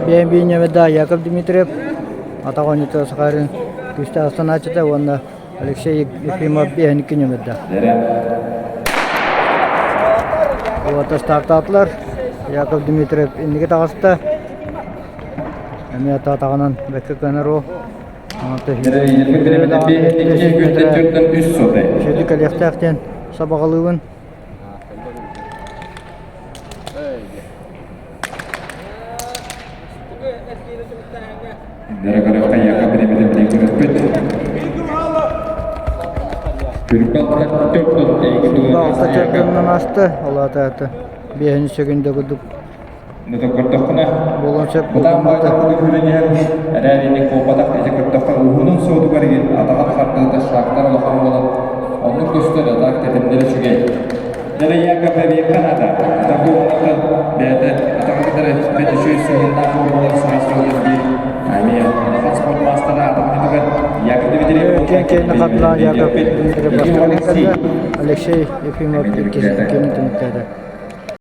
Биенбиеневеда Яков Дмитриев, Атагонита Сахарин, Кюста Астаначета, Ванна Алексей Ефимов Биенкиневеда. Вот стартатлар Яков Дмитриев иннеге тагыста. Эми атагынан бекке кенеру. Шеди коллективтен сабагалыгын. Балқачардан асты, олата аты. Бейін сөгінде күдіп. Болын сөп болмады. Әрәліне қопатақ әже күрттаққа ұғының соуды көрген атаған қартығында шақтар олақан болып, оның көстері атақ тәтімдері шүгей. Дәрі яңға бәбейін қанада, атақы оңақы бәді, атақыдары бәді шөй соғында қорғалар сайсылығын дейін. Әмейін, атақан спорт мастары атақыдығын Яков Дмитриев Алексей Ефимов